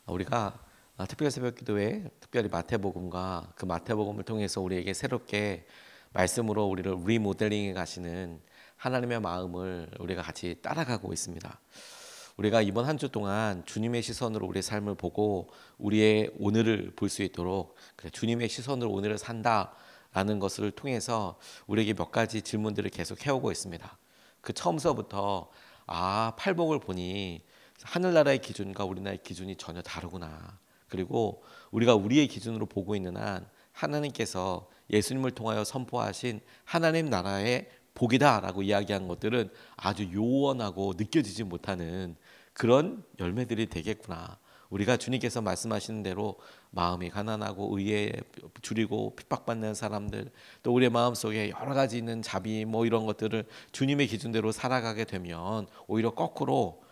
우리가 특별 새벽기도회 특별히 마태복음과 그 마태복음을 통해서 우리에게 새롭게 말씀으로 우리를 리모델링해 가시는 하나님의 마음을 우리가 같이 따라가고 있습니다. 우리가 이번 한 주 동안 주님의 시선으로 우리의 삶을 보고 우리의 오늘을 볼 수 있도록 주님의 시선으로 오늘을 산다라는 것을 통해서 우리에게 몇 가지 질문들을 계속 해오고 있습니다. 그 처음서부터 팔복을 보니 하늘나라의 기준과 우리나라의 기준이 전혀 다르구나. 그리고 우리가 우리의 기준으로 보고 있는 한 하나님께서 예수님을 통하여 선포하신 하나님 나라의 복이다라고 이야기한 것들은 아주 요원하고 느껴지지 못하는 그런 열매들이 되겠구나. 우리가 주님께서 말씀하시는 대로 마음이 가난하고 의에 줄이고 핍박받는 사람들, 또 우리의 마음속에 여러 가지 있는 자비 이런 것들을 주님의 기준대로 살아가게 되면 오히려 거꾸로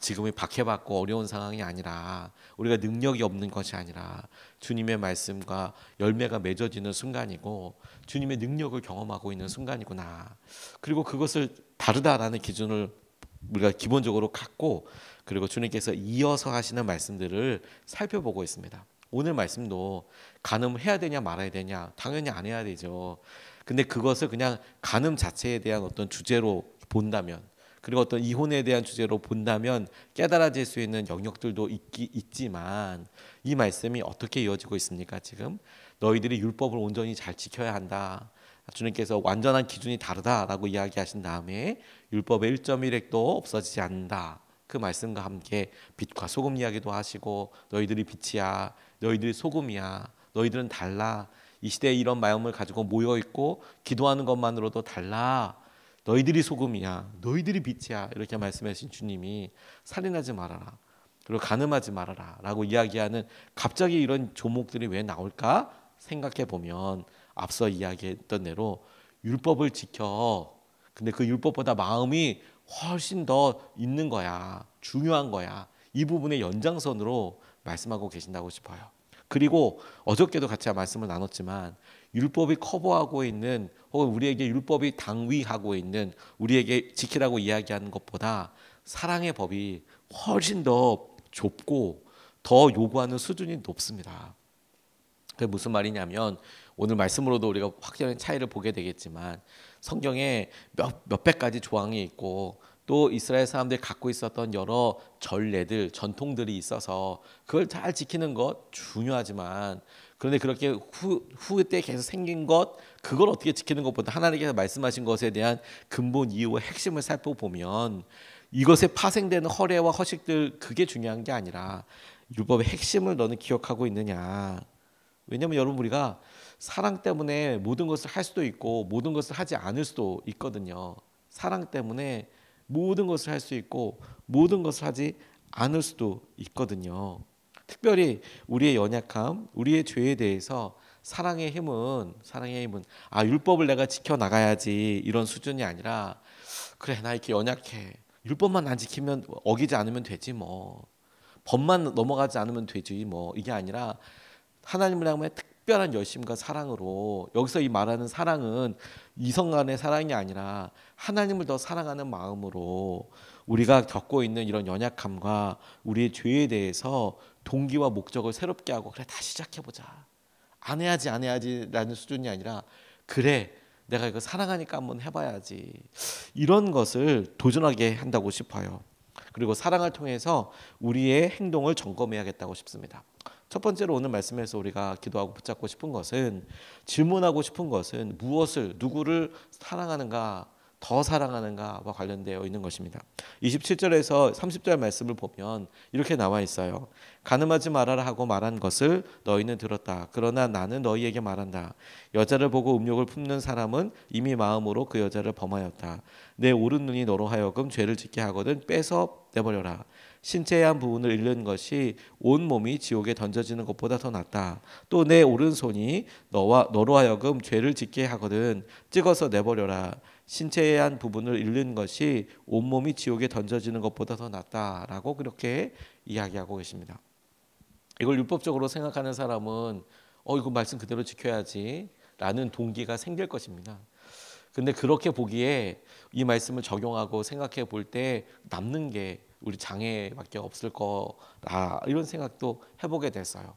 지금이 박해받고 어려운 상황이 아니라 우리가 능력이 없는 것이 아니라 주님의 말씀과 열매가 맺어지는 순간이고 주님의 능력을 경험하고 있는 순간이구나. 그리고 그것을 다르다라는 기준을 우리가 기본적으로 갖고 그리고 주님께서 이어서 하시는 말씀들을 살펴보고 있습니다. 오늘 말씀도 간음해야 되냐 말아야 되냐 당연히 안 해야 되죠. 근데 그것을 그냥 간음 자체에 대한 어떤 주제로 본다면 그리고 어떤 이혼에 대한 주제로 본다면 깨달아질 수 있는 영역들도 있지만 이 말씀이 어떻게 이어지고 있습니까? 지금 너희들이 율법을 온전히 잘 지켜야 한다. 주님께서 완전한 기준이 다르다라고 이야기하신 다음에 율법의 1.1획도 없어지지 않는다. 그 말씀과 함께 빛과 소금 이야기도 하시고 너희들이 빛이야, 너희들이 소금이야, 너희들은 달라. 이 시대에 이런 마음을 가지고 모여있고 기도하는 것만으로도 달라. 너희들이 소금이야, 너희들이 빛이야 이렇게 말씀하신 주님이 살인하지 말아라 그리고 간음하지 말아라 라고 이야기하는 갑자기 이런 조목들이 왜 나올까 생각해 보면 앞서 이야기했던 대로 율법을 지켜. 근데 그 율법보다 마음이 훨씬 더 있는 거야, 중요한 거야. 이 부분의 연장선으로 말씀하고 계신다고 싶어요. 그리고 어저께도 같이 말씀을 나눴지만 율법이 커버하고 있는 혹은 우리에게 율법이 당위하고 있는 우리에게 지키라고 이야기하는 것보다 사랑의 법이 훨씬 더 좁고 더 요구하는 수준이 높습니다. 그게 무슨 말이냐면 오늘 말씀으로도 우리가 확연한 차이를 보게 되겠지만 성경에 몇백 가지 조항이 있고 또 이스라엘 사람들이 갖고 있었던 여러 전례들, 전통들이 있어서 그걸 잘 지키는 것 중요하지만 그런데 그렇게 후에 때 계속 생긴 것 그걸 어떻게 지키는 것보다 하나님께서 말씀하신 것에 대한 근본 이유와 핵심을 살펴보면 이것에 파생되는 허례와 허식들 그게 중요한 게 아니라 율법의 핵심을 너는 기억하고 있느냐. 왜냐하면 여러분 우리가 사랑 때문에 모든 것을 할 수도 있고 모든 것을 하지 않을 수도 있거든요. 사랑 때문에 모든 것을 할 수 있고 모든 것을 하지 않을 수도 있거든요. 특별히 우리의 연약함, 우리의 죄에 대해서 사랑의 힘은 율법을 내가 지켜나가야지 이런 수준이 아니라 그래 나 이렇게 연약해. 율법만 안 지키면 어기지 않으면 되지 뭐. 법만 넘어가지 않으면 되지 뭐. 이게 아니라 하나님을 향해 특별한 열심과 사랑으로 여기서 이 말하는 사랑은 이성 간의 사랑이 아니라 하나님을 더 사랑하는 마음으로 우리가 겪고 있는 이런 연약함과 우리의 죄에 대해서 동기와 목적을 새롭게 하고 그래 다 시작해보자. 안 해야지라는 수준이 아니라 그래 내가 이거 사랑하니까 한번 해봐야지. 이런 것을 도전하게 한다고 싶어요. 그리고 사랑을 통해서 우리의 행동을 점검해야겠다고 싶습니다. 첫 번째로 오늘 말씀에서 우리가 기도하고 붙잡고 싶은 것은 질문하고 싶은 것은 누구를 사랑하는가 더 사랑하는가와 관련되어 있는 것입니다. 27절에서 30절 말씀을 보면 이렇게 나와 있어요. 간음하지 말아라 하고 말한 것을 너희는 들었다. 그러나 나는 너희에게 말한다. 여자를 보고 음욕을 품는 사람은 이미 마음으로 그 여자를 범하였다. 내 오른 눈이 너로 하여금 죄를 짓게 하거든 빼서 내버려라. 신체의 한 부분을 잃는 것이 온 몸이 지옥에 던져지는 것보다 더 낫다. 또 내 오른손이 너로 하여금 죄를 짓게 하거든 찍어서 내버려라. 신체의 한 부분을 잃는 것이 온몸이 지옥에 던져지는 것보다 더 낫다라고 그렇게 이야기하고 계십니다. 이걸 율법적으로 생각하는 사람은 이거 말씀 그대로 지켜야지 라는 동기가 생길 것입니다. 근데 그렇게 보기에 이 말씀을 적용하고 생각해 볼 때 남는 게 우리 장애밖에 없을 거라 이런 생각도 해보게 됐어요.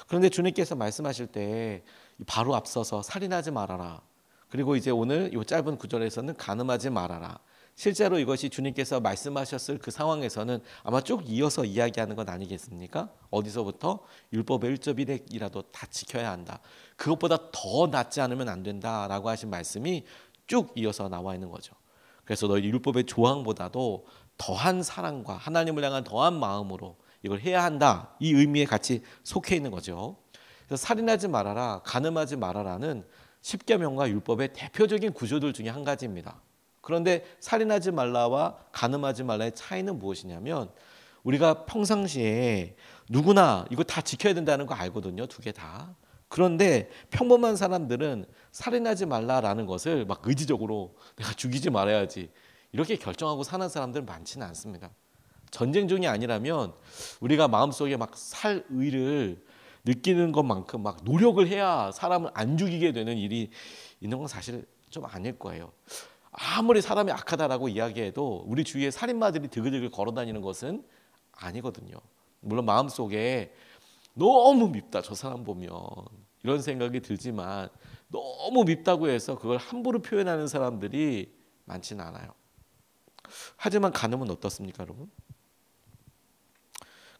그런데 주님께서 말씀하실 때 바로 앞서서 살인하지 말아라. 그리고 이제 오늘 이 짧은 구절에서는 간음하지 말아라. 실제로 이것이 주님께서 말씀하셨을 그 상황에서는 아마 쭉 이어서 이야기하는 건 아니겠습니까? 어디서부터 율법의 1.1핵이라도 다 지켜야 한다. 그것보다 더 낫지 않으면 안 된다라고 하신 말씀이 쭉 이어서 나와 있는 거죠. 그래서 너희 율법의 조항보다도 더한 사랑과 하나님을 향한 더한 마음으로 이걸 해야 한다. 이 의미에 같이 속해 있는 거죠. 그래서 살인하지 말아라, 간음하지 말아라는 십계명과 율법의 대표적인 구조들 중에 한 가지입니다. 그런데 살인하지 말라와 간음하지 말라의 차이는 무엇이냐면 우리가 평상시에 누구나 이거 다 지켜야 된다는 거 알거든요. 두 개 다. 그런데 평범한 사람들은 살인하지 말라라는 것을 막 의지적으로 내가 죽이지 말아야지 이렇게 결정하고 사는 사람들은 많지는 않습니다. 전쟁 중이 아니라면 우리가 마음속에 막 살 의를 느끼는 것만큼 막 노력을 해야 사람을 안 죽이게 되는 일이 있는 건 사실 좀 아닐 거예요. 아무리 사람이 악하다라고 이야기해도 우리 주위에 살인마들이 드글드글 걸어다니는 것은 아니거든요. 물론 마음속에 너무 밉다 저 사람 보면 이런 생각이 들지만 너무 밉다고 해서 그걸 함부로 표현하는 사람들이 많지는 않아요. 하지만 간음은 어떻습니까, 여러분?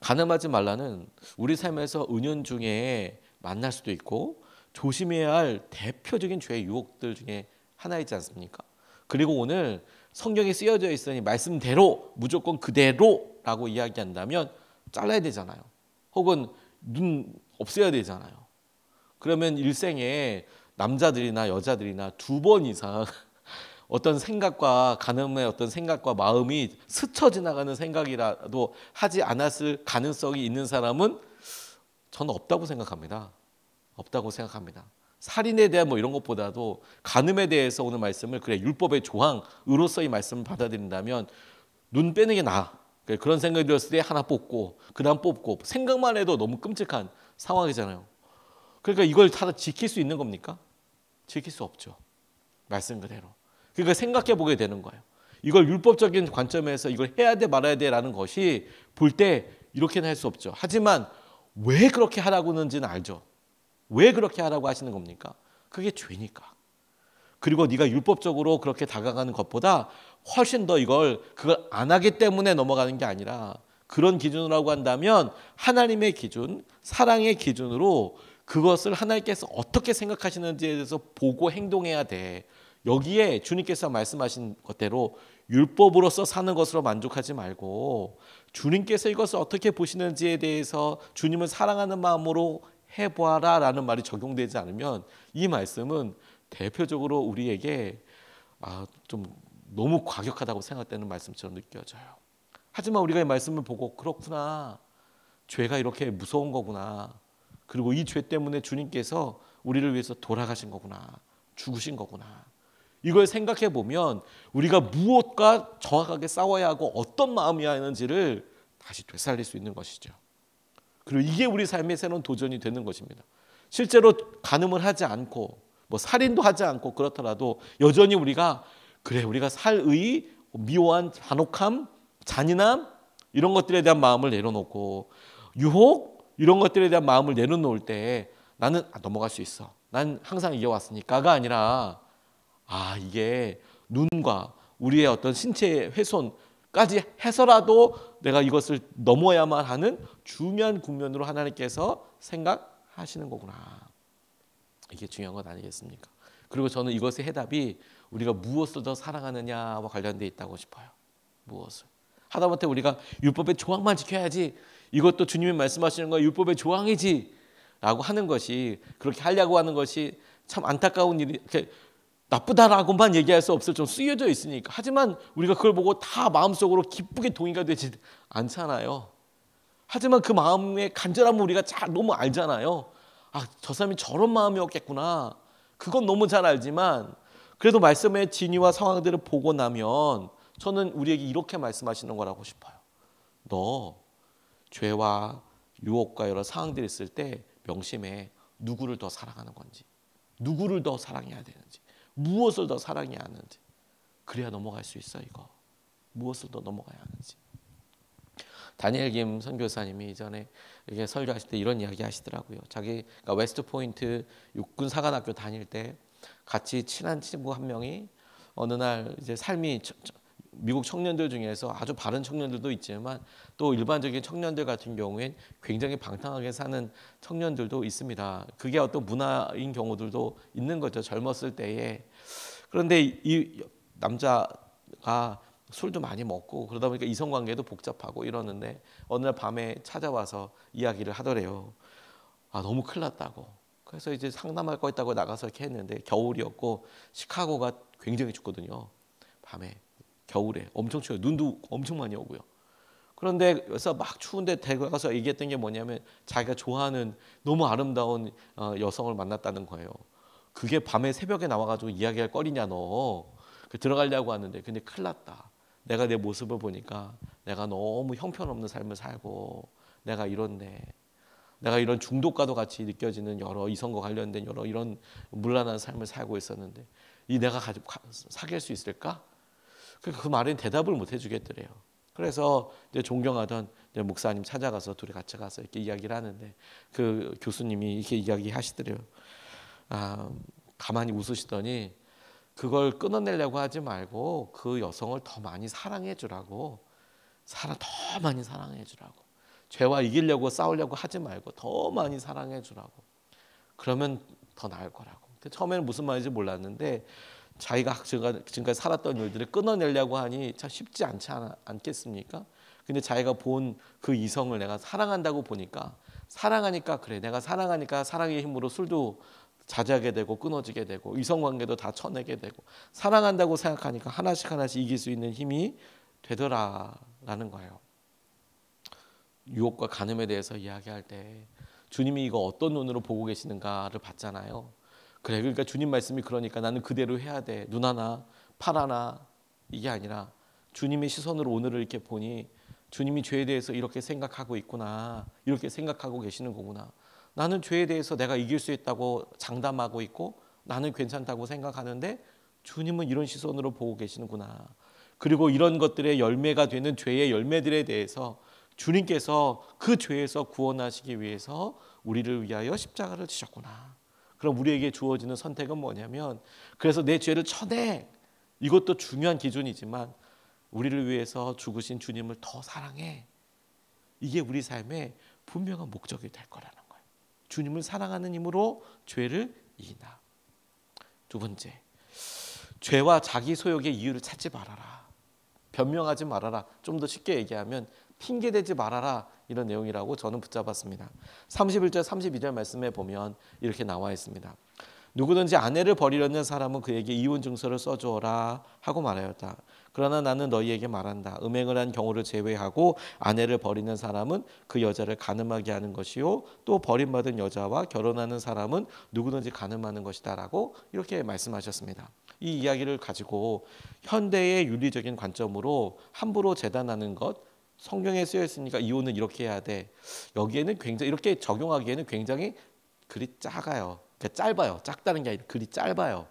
간음하지 말라는 우리 삶에서 은연중에 만날 수도 있고 조심해야 할 대표적인 죄의 유혹들 중에 하나이지 않습니까? 그리고 오늘 성경에 쓰여져 있으니 말씀대로 무조건 그대로라고 이야기한다면 잘라야 되잖아요. 혹은 눈 없애야 되잖아요. 그러면 일생에 남자들이나 여자들이나 2번 이상 어떤 생각과 간음의 어떤 생각과 마음이 스쳐 지나가는 생각이라도 하지 않았을 가능성이 있는 사람은 저는 없다고 생각합니다. 없다고 생각합니다. 살인에 대한 뭐 이런 것보다도 간음에 대해서 오늘 말씀을 그래 율법의 조항으로서의 말씀을 받아들인다면 눈 빼는 게 나아. 그런 생각이 들었을 때 하나 뽑고 그다음 뽑고 생각만 해도 너무 끔찍한 상황이잖아요. 그러니까 이걸 다 지킬 수 있는 겁니까? 지킬 수 없죠. 말씀 그대로. 그러니까 생각해 보게 되는 거예요. 이걸 율법적인 관점에서 이걸 해야 돼 말아야 돼라는 것이 볼 때 이렇게는 할 수 없죠. 하지만 왜 그렇게 하라고 하는지는 알죠. 왜 그렇게 하라고 하시는 겁니까? 그게 죄니까. 그리고 네가 율법적으로 그렇게 다가가는 것보다 훨씬 더 그걸 안 하기 때문에 넘어가는 게 아니라 그런 기준으로 한다면 하나님의 기준, 사랑의 기준으로 그것을 하나님께서 어떻게 생각하시는지에 대해서 보고 행동해야 돼. 여기에 주님께서 말씀하신 것대로 율법으로서 사는 것으로 만족하지 말고 주님께서 이것을 어떻게 보시는지에 대해서 주님을 사랑하는 마음으로 해보아라 라는 말이 적용되지 않으면 이 말씀은 대표적으로 우리에게 좀 너무 과격하다고 생각되는 말씀처럼 느껴져요. 하지만 우리가 이 말씀을 보고 그렇구나. 죄가 이렇게 무서운 거구나. 그리고 이 죄 때문에 주님께서 우리를 위해서 돌아가신 거구나. 죽으신 거구나. 이걸 생각해 보면 우리가 무엇과 정확하게 싸워야 하고 어떤 마음이어야 하는지를 다시 되살릴 수 있는 것이죠. 그리고 이게 우리 삶의 새로운 도전이 되는 것입니다. 실제로 간음을 하지 않고 뭐 살인도 하지 않고 그렇더라도 여전히 우리가 살의 미워한 잔혹함, 잔인함 이런 것들에 대한 마음을 내려놓고 유혹 이런 것들에 대한 마음을 내려놓을 때 나는 넘어갈 수 있어. 난 항상 이겨왔으니까가 아니라 이게 눈과 우리의 어떤 신체의 훼손까지 해서라도 내가 이것을 넘어야만 하는 중요한 국면으로 하나님께서 생각하시는 거구나. 이게 중요한 것 아니겠습니까? 그리고 저는 이것의 해답이 우리가 무엇을 더 사랑하느냐와 관련되어 있다고 싶어요. 무엇을. 하다못해 우리가 율법의 조항만 지켜야지 이것도 주님이 말씀하시는 거 율법의 조항이지 라고 하는 것이 그렇게 하려고 하는 것이 참 안타까운 일이 이렇게 나쁘다라고만 얘기할 수 없을 좀 쓰여져 있으니까. 하지만 우리가 그걸 보고 다 마음속으로 기쁘게 동의가 되지 않잖아요. 하지만 그 마음의 간절함을 우리가 너무 알잖아요. 저 사람이 저런 마음이었겠구나. 그건 너무 잘 알지만 그래도 말씀의 진위와 상황들을 보고 나면 저는 우리에게 이렇게 말씀하시는 거라고 싶어요. 너 죄와 유혹과 여러 상황들이 있을 때 명심해. 누구를 더 사랑하는 건지, 누구를 더 사랑해야 되는지, 무엇을 더 사랑해야 하는지. 그래야 넘어갈 수 있어. 이거 무엇을 더 넘어가야 하는지. 다니엘 김 선교사님이 이전에 이렇게 설교하실 때 이런 이야기 하시더라고요. 그러니까 웨스트 포인트 육군 사관학교 다닐 때 같이 친한 친구 한 명이 어느 날 이제 삶이 미국 청년들 중에서 아주 바른 청년들도 있지만 또 일반적인 청년들 같은 경우엔 굉장히 방탕하게 사는 청년들도 있습니다. 그게 어떤 문화인 경우들도 있는 거죠. 젊었을 때에. 그런데 이 남자가 술도 많이 먹고 그러다 보니까 이성관계도 복잡하고 이러는데 어느 날 밤에 찾아와서 이야기를 하더래요. 너무 큰일 났다고. 그래서 이제 상담할 거 있다고 나가서 이렇게 했는데 겨울이었고 시카고가 굉장히 춥거든요. 밤에 겨울에 엄청 추워요. 눈도 엄청 많이 오고요. 그런데 그래서 막 추운데 데려가서 얘기했던 게 뭐냐면 자기가 좋아하는 너무 아름다운 여성을 만났다는 거예요. 그게 밤에 새벽에 나와가지고 이야기할 거리냐 너. 들어가려고 하는데 근데 큰일 났다. 내가 내 모습을 보니까 내가 너무 형편없는 삶을 살고 내가 이런데 내가 이런 중독과도 같이 느껴지는 여러 이성과 관련된 여러 이런 문란한 삶을 살고 있었는데 이 내가 사귈 수 있을까? 그 말엔 대답을 못 해주겠더래요. 그래서 이제 존경하던 이제 목사님 찾아가서 둘이 같이 가서 이렇게 이야기를 하는데 그 교수님이 이렇게 이야기하시더래요. 가만히 웃으시더니 그걸 끊어내려고 하지 말고 그 여성을 더 많이 사랑해 주라고. 더 많이 사랑해 주라고. 죄와 이기려고 싸우려고 하지 말고 더 많이 사랑해 주라고. 그러면 더 나을 거라고. 처음에는 무슨 말인지 몰랐는데 자기가 지금까지 살았던 일들을 끊어내려고 하니 참 쉽지 않겠습니까? 근데 자기가 본 그 이성을 내가 사랑한다고 보니까 사랑하니까 그래. 내가 사랑하니까 사랑의 힘으로 술도 자제하게 되고 끊어지게 되고 이성관계도 다 쳐내게 되고 사랑한다고 생각하니까 하나씩 이길 수 있는 힘이 되더라라는 거예요. 유혹과 간음에 대해서 이야기할 때 주님이 이거 어떤 눈으로 보고 계시는가를 봤잖아요. 그래, 그러니까 주님 말씀이 그러니까 나는 그대로 해야 돼. 눈 하나, 팔 하나 이게 아니라 주님의 시선으로 오늘을 이렇게 보니 주님이 죄에 대해서 이렇게 생각하고 있구나. 이렇게 생각하고 계시는 거구나. 나는 죄에 대해서 내가 이길 수 있다고 장담하고 있고 나는 괜찮다고 생각하는데 주님은 이런 시선으로 보고 계시는구나. 그리고 이런 것들의 열매가 되는 죄의 열매들에 대해서 주님께서 그 죄에서 구원하시기 위해서 우리를 위하여 십자가를 지셨구나. 그럼 우리에게 주어지는 선택은 뭐냐면 그래서 내 죄를 쳐내. 이것도 중요한 기준이지만 우리를 위해서 죽으신 주님을 더 사랑해. 이게 우리 삶의 분명한 목적이 될 거라는 거예요. 주님을 사랑하는 힘으로 죄를 이기나. 두 번째, 죄와 자기 소욕의 이유를 찾지 말아라. 변명하지 말아라. 좀 더 쉽게 얘기하면 핑계대지 말아라. 이런 내용이라고 저는 붙잡았습니다. 31절 32절 말씀에 보면 이렇게 나와 있습니다. 누구든지 아내를 버리려는 사람은 그에게 이혼 증서를 써주어라 하고 말하였다. 그러나 나는 너희에게 말한다. 음행을 한 경우를 제외하고 아내를 버리는 사람은 그 여자를 간음하게 하는 것이요 또 버림받은 여자와 결혼하는 사람은 누구든지 간음하는 것이다 라고 이렇게 말씀하셨습니다. 이 이야기를 가지고 현대의 윤리적인 관점으로 함부로 재단하는 것, 성경에 쓰여 있으니까 이혼은 이렇게 해야 돼. 여기에는 굉장히 이렇게 적용하기에는 굉장히 글이 작아요. 그러니까 짧아요. 작다는 게 아니라 글이 짧아요.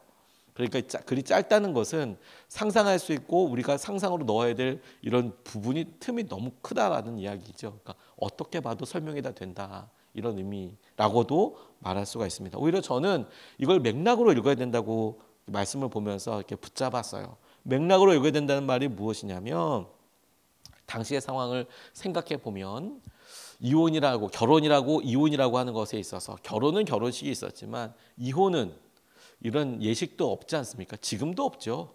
그러니까 글이 짧다는 것은 상상할 수 있고 우리가 상상으로 넣어야 될 이런 부분이 틈이 너무 크다라는 이야기죠. 그러니까 어떻게 봐도 설명이 다 된다. 이런 의미라고도 말할 수가 있습니다. 오히려 저는 이걸 맥락으로 읽어야 된다고 말씀을 보면서 이렇게 붙잡았어요. 맥락으로 읽어야 된다는 말이 무엇이냐면 당시의 상황을 생각해 보면 이혼이라고 결혼이라고 이혼이라고 하는 것에 있어서 결혼은 결혼식이 있었지만 이혼은 이런 예식도 없지 않습니까? 지금도 없죠.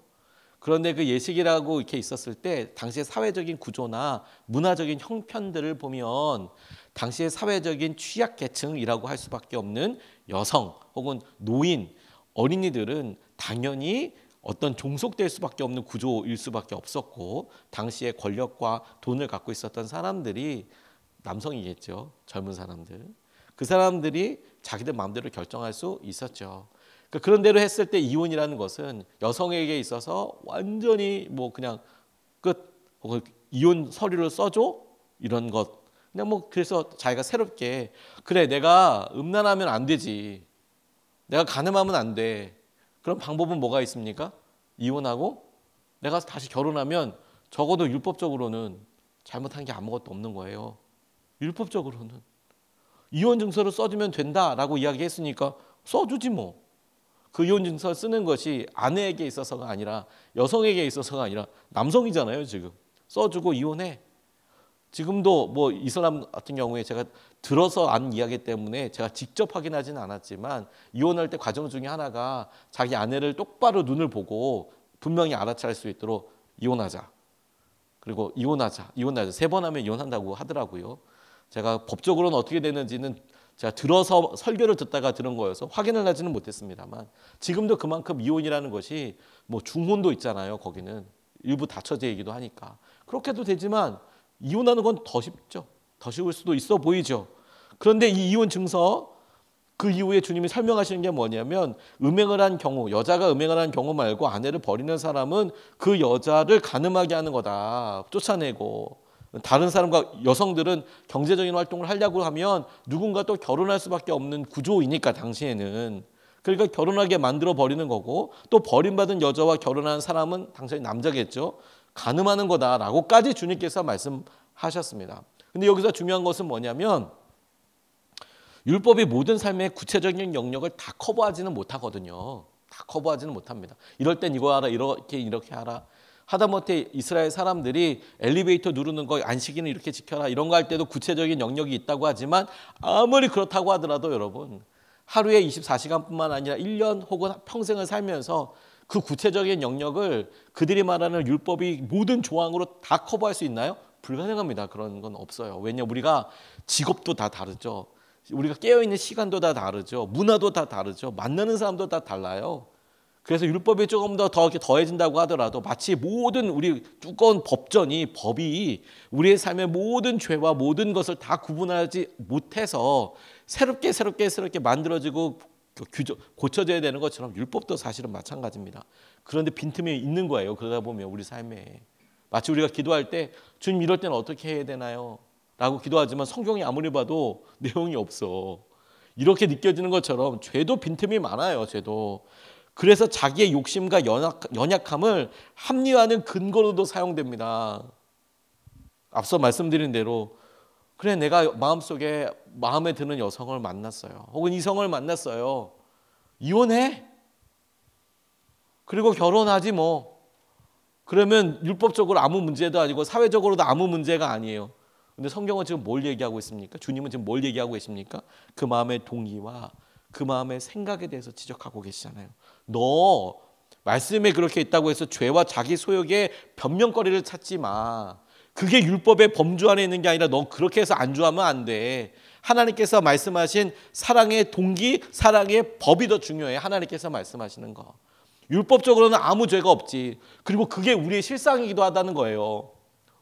그런데 그 예식이라고 이렇게 있었을 때 당시의 사회적인 구조나 문화적인 형편들을 보면 당시의 사회적인 취약계층이라고 할 수밖에 없는 여성 혹은 노인, 어린이들은 당연히 어떤 종속될 수밖에 없는 구조일 수밖에 없었고 당시에 권력과 돈을 갖고 있었던 사람들이 남성이겠죠. 젊은 사람들. 그 사람들이 자기들 마음대로 결정할 수 있었죠. 그러니까 그런 대로 했을 때 이혼이라는 것은 여성에게 있어서 완전히 뭐 그냥 끝. 이혼 서류를 써줘? 이런 것. 그냥 뭐 그래서 자기가 새롭게 그래 내가 음란하면 안 되지. 내가 간음하면 안 돼. 그럼 방법은 뭐가 있습니까? 이혼하고 내가 다시 결혼하면 적어도 율법적으로는 잘못한 게 아무것도 없는 거예요. 율법적으로는. 이혼 증서를 써주면 된다라고 이야기했으니까 써주지 뭐. 그 이혼 증서를 쓰는 것이 아내에게 있어서가 아니라 여성에게 있어서가 아니라 남성이잖아요. 지금 써주고 이혼해. 지금도 뭐 이슬람 같은 경우에 제가 들어서 아는 이야기 때문에 제가 직접 확인하지는 않았지만 이혼할 때 과정 중에 하나가 자기 아내를 똑바로 눈을 보고 분명히 알아차릴 수 있도록 이혼하자. 그리고 이혼하자. 3번 하면 이혼한다고 하더라고요. 제가 법적으로는 어떻게 되는지는 제가 들어서 설교를 듣다가 들은 거여서 확인을 하지는 못했습니다만 지금도 그만큼 이혼이라는 것이 뭐 중혼도 있잖아요. 거기는 일부 다처제이기도 하니까 그렇게도 되지만 이혼하는 건 더 쉽죠. 더 쉬울 수도 있어 보이죠. 그런데 이 이혼 증서 그 이후에 주님이 설명하시는 게 뭐냐면 음행을 한 경우, 여자가 음행을 한 경우 말고 아내를 버리는 사람은 그 여자를 간음하게 하는 거다. 쫓아내고 다른 사람과 여성들은 경제적인 활동을 하려고 하면 누군가 또 결혼할 수밖에 없는 구조이니까 당시에는. 그러니까 결혼하게 만들어 버리는 거고 또 버림받은 여자와 결혼한 사람은 당연히 남자겠죠. 간음하는 거다라고까지 주님께서 말씀하셨습니다. 근데 여기서 중요한 것은 뭐냐면 율법이 모든 삶의 구체적인 영역을 다 커버하지는 못하거든요. 다 커버하지는 못합니다. 이럴 땐 이거 하라, 이렇게 하라. 하다못해 이스라엘 사람들이 엘리베이터 누르는 거 안식일은 이렇게 지켜라 이런 거 할 때도 구체적인 영역이 있다고 하지만 아무리 그렇다고 하더라도 여러분 하루에 24시간뿐만 아니라 1년 혹은 평생을 살면서 그 구체적인 영역을 그들이 말하는 율법이 모든 조항으로 다 커버할 수 있나요? 불가능합니다. 그런 건 없어요. 왜냐하면 우리가 직업도 다 다르죠. 우리가 깨어있는 시간도 다 다르죠. 문화도 다 다르죠. 만나는 사람도 다 달라요. 그래서 율법이 조금 더 이렇게 더해진다고 하더라도 마치 모든 우리 두꺼운 법이 우리의 삶의 모든 죄와 모든 것을 다 구분하지 못해서 새롭게 만들어지고 고쳐져야 되는 것처럼 율법도 사실은 마찬가지입니다. 그런데 빈틈이 있는 거예요. 그러다 보면 우리 삶에 마치 우리가 기도할 때 주님 이럴 때는 어떻게 해야 되나요? 라고 기도하지만 성경이 아무리 봐도 내용이 없어. 이렇게 느껴지는 것처럼 죄도 빈틈이 많아요. 죄도. 그래서 자기의 욕심과 연약함을 합리화하는 근거로도 사용됩니다. 앞서 말씀드린 대로 그래 내가 마음속에 마음에 드는 여성을 만났어요. 혹은 이성을 만났어요. 이혼해. 그리고 결혼하지 뭐. 그러면 율법적으로 아무 문제도 아니고 사회적으로도 아무 문제가 아니에요. 근데 성경은 지금 뭘 얘기하고 있습니까? 주님은 지금 뭘 얘기하고 계십니까? 그 마음의 동의와 그 마음의 생각에 대해서 지적하고 계시잖아요. 너 말씀에 그렇게 있다고 해서 죄와 자기 소욕의 변명거리를 찾지 마. 그게 율법의 범주 안에 있는 게 아니라 너 그렇게 해서 안주하면 안 돼. 하나님께서 말씀하신 사랑의 동기, 사랑의 법이 더 중요해. 하나님께서 말씀하시는 거. 율법적으로는 아무 죄가 없지. 그리고 그게 우리의 실상이기도 하다는 거예요.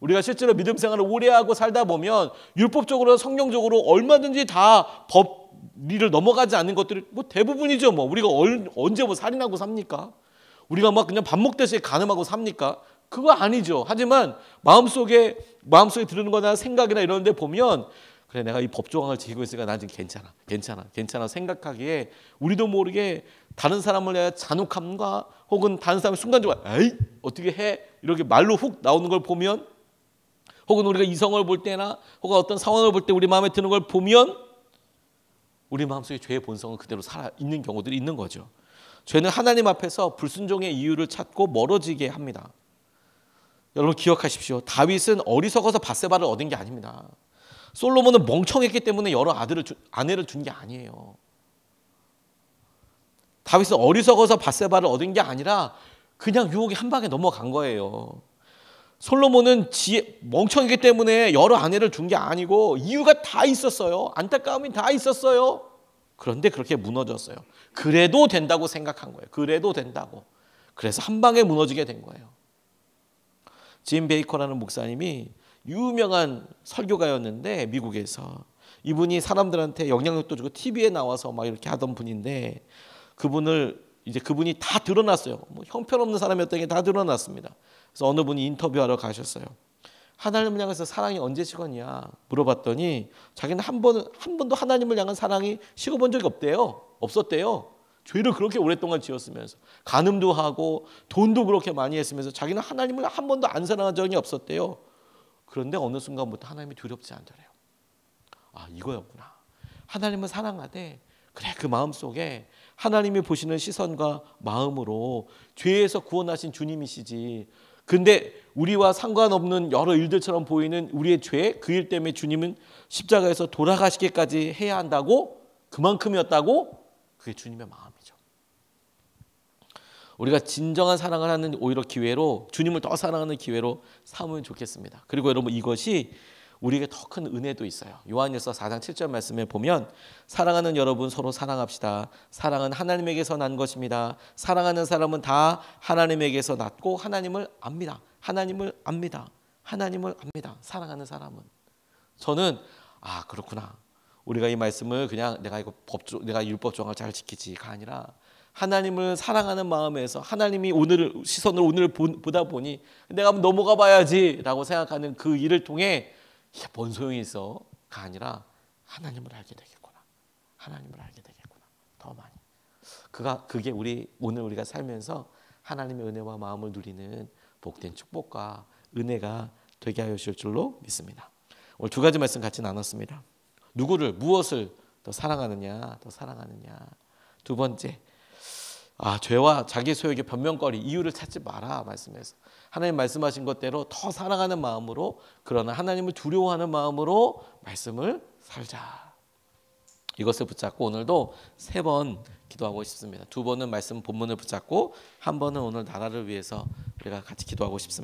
우리가 실제로 믿음 생활을 오래 하고 살다 보면 율법적으로 성경적으로 얼마든지 다 법리를 넘어가지 않는 것들이 뭐 대부분이죠. 뭐 우리가 언제 뭐 살인하고 삽니까? 우리가 막 그냥 밥 먹듯이 간음하고 삽니까? 그거 아니죠. 하지만 마음속에 들은 거나 생각이나 이런 데 보면 그래 내가 이 법조항을 지키고 있으니까 난 지금 괜찮아 생각하기에 우리도 모르게 다른 사람을 내가 잔혹함과 혹은 다른 사람의 순간적으로 에이 어떻게 해 이렇게 말로 훅 나오는 걸 보면 혹은 우리가 이성을 볼 때나 혹은 어떤 상황을 볼 때 우리 마음에 드는 걸 보면 우리 마음속에 죄의 본성은 그대로 살아있는 경우들이 있는 거죠. 죄는 하나님 앞에서 불순종의 이유를 찾고 멀어지게 합니다. 여러분 기억하십시오. 다윗은 어리석어서 밧세바를 얻은 게 아닙니다. 솔로몬은 멍청했기 때문에 여러 아내를 준 게 아니에요. 다윗은 어리석어서 밧세바를 얻은 게 아니라 그냥 유혹이 한 방에 넘어간 거예요. 솔로몬은 멍청이기 때문에 여러 아내를 준 게 아니고 이유가 다 있었어요. 안타까움이 다 있었어요. 그런데 그렇게 무너졌어요. 그래도 된다고 생각한 거예요. 그래도 된다고. 그래서 한 방에 무너지게 된 거예요. 짐 베이커라는 목사님이 유명한 설교가였는데 미국에서 이분이 사람들한테 영향력도 주고 TV에 나와서 막 이렇게 하던 분인데 그분이 다 드러났어요. 뭐 형편없는 사람이었던 게 다 드러났습니다. 그래서 어느 분이 인터뷰하러 가셨어요. 하나님을 향해서 사랑이 언제 식었냐 물어봤더니 자기는 한 번도 하나님을 향한 사랑이 식어본 적이 없었대요. 죄를 그렇게 오랫동안 지었으면서 간음도 하고 돈도 그렇게 많이 했으면서 자기는 하나님을 한 번도 안 사랑한 적이 없었대요. 그런데 어느 순간부터 하나님이 두렵지 않더래요. 아, 이거였구나. 하나님을 사랑하되 그래, 그 마음속에 하나님이 보시는 시선과 마음으로 죄에서 구원하신 주님이시지. 근데 우리와 상관없는 여러 일들처럼 보이는 우리의 죄, 그 일 때문에 주님은 십자가에서 돌아가시기까지 해야 한다고? 그만큼이었다고? 그게 주님의 마음이죠. 우리가 진정한 사랑을 하는 오히려 기회로, 주님을 더 사랑하는 기회로 삼으면 좋겠습니다. 그리고 여러분, 이것이 우리에게 더 큰 은혜도 있어요. 요한일서 4장 7절 말씀에 보면 사랑하는 여러분, 서로 사랑합시다. 사랑은 하나님에게서 난 것입니다. 사랑하는 사람은 다 하나님에게서 났고 하나님을 압니다. 하나님을 압니다. 하나님을 압니다. 사랑하는 사람은. 저는 그렇구나. 우리가 이 말씀을 그냥 내가 율법 조항을 잘 지키지가 아니라 하나님을 사랑하는 마음에서 하나님이 오늘 보다 보니 내가 한번 넘어가 봐야지라고 생각하는 그 일을 통해 이게 뭔 소용이 있어가 아니라 하나님을 알게 되겠구나. 하나님을 알게 되겠구나. 더 많이. 그게 오늘 우리가 살면서 하나님의 은혜와 마음을 누리는 복된 축복과 은혜가 되게 하여 주실 줄로 믿습니다. 오늘 두 가지 말씀 같이 나눴습니다. 무엇을 더 사랑하느냐, 두 번째, 죄와 자기 소욕의 변명거리, 이유를 찾지 마라 말씀에서 하나님 말씀하신 것대로 더 사랑하는 마음으로, 그러나 하나님을 두려워하는 마음으로 말씀을 살자. 이것을 붙잡고 오늘도 3번 기도하고 싶습니다. 2번은 말씀 본문을 붙잡고, 1번은 오늘 나라를 위해서 우리가 같이 기도하고 싶습니다.